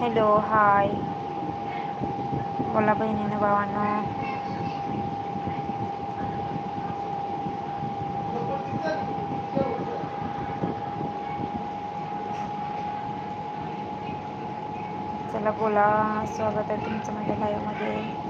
Hello hi. बोला बहिणीनं भावांनो. चला बोला. स्वागत आहे तुमचं माझ्या लाईव्ह मध्ये.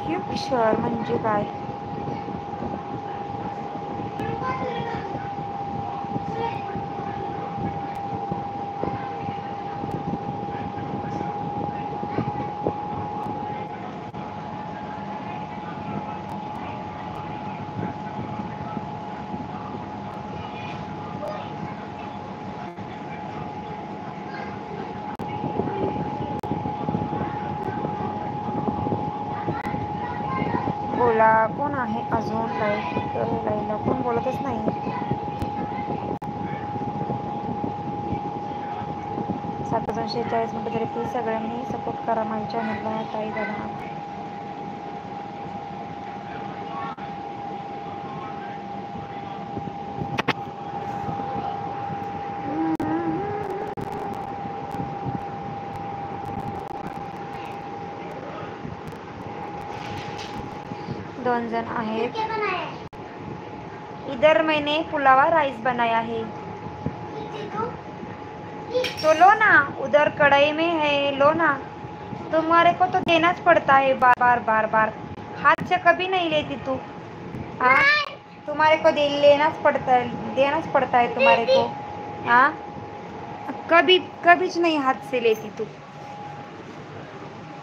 क्यूबशर म्हणजे काय? बोला कोण आहे अजून लाईव्हला कोण बोलतच नाही. 746 मिनटं तरी प्लीज सगळ्यांनी सपोर्ट करा माझ्या चॅनलला. ताई दादा दोन जण आहेत. इधर मैंने पुलावा राइस बनाया है. तो लो ना, उधर कढ़ाई में है, लो ना. तुम्हारे को तो देना पड़ता है बार बार बार बार. हाथ से कभी नहीं लेती तू. हाँ तुम्हारे को देना पड़ता है तुम्हारे को. हाँ कभी नहीं हाथ से लेती तू.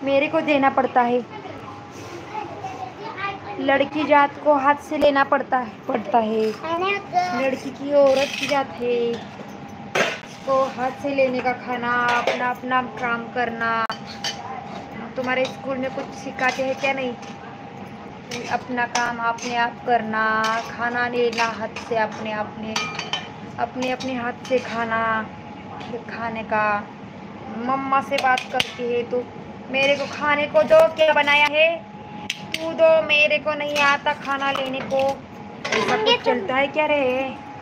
मेरे को देना पड़ता है. लड़की जात को हाथ से लेना पड़ता है. लड़की की औरत की जात है. को हाथ से लेने का खाना, अपना अपना काम करना. तुम्हारे स्कूल में कुछ सिखाते हैं क्या? नहीं. अपना काम अपने आप करना, खाना लेना हाथ से अपने अपने हाथ से खाने का. मम्मा से बात करती है तो मेरे को खाने को दो, क्या बनाया है तू दो, मेरे को नहीं आता खाना लेने को. ऐसा कुछ चलता है क्या रे?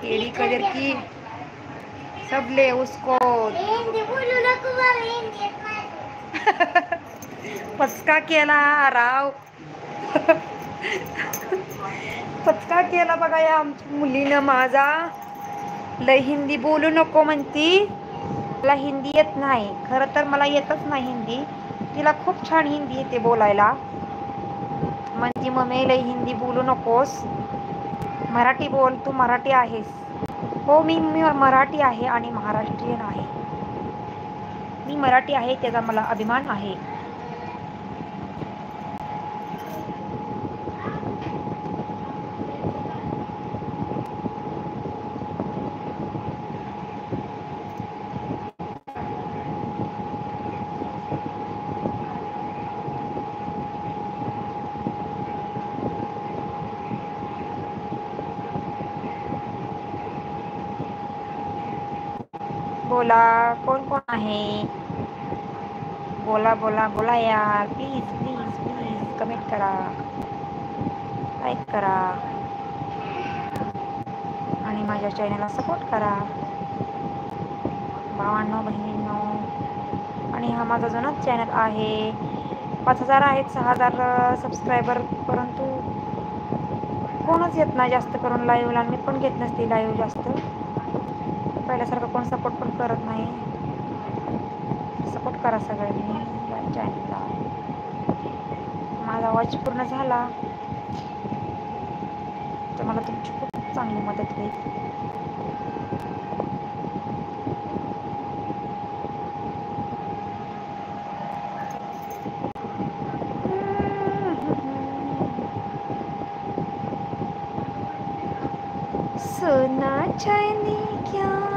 एड़ी कदर की सब ले उसको. पचका केला राव. पचका केला बघा या मुलीनं माझा. लय हिंदी बोलू नको म्हणती. मला हिंदी येत नाही. खरं तर मला येतच नाही हिंदी. तिला खूप छान हिंदी येते बोलायला. म्हणती मम्मी लय हिंदी बोलू नकोस, मराठी बोल, तू मराठी आहेस. हो मी मराठी आहे आणि महाराष्ट्रीयन आहे. मी मराठी आहे त्याचा मला अभिमान आहे. बोला कोण कोण आहे? बोला बोला बोला यार. प्लीज प्लीज प्लीज कमेंट करा, लाईक करा आणि माझ्या चॅनलला सपोर्ट करा भावांनो बहिणींनो. आणि हा माझा जुनाच चॅनल आहे. 5000 आहेत, 6000 सबस्क्रायबर, परंतु कोणच येत नाही जास्त करून लाईव्हला. मी पण घेत नसते लाईव्ह जास्त. पहिल्यासारखं कोण सपोर्ट पण करत नाही. सपोर्ट करा सगळ्यांनी चॅनलला. माझा वॉच पूर्ण झाला तर मला तुमची खूप चांगली मदत होईल. सोना चांदी क्या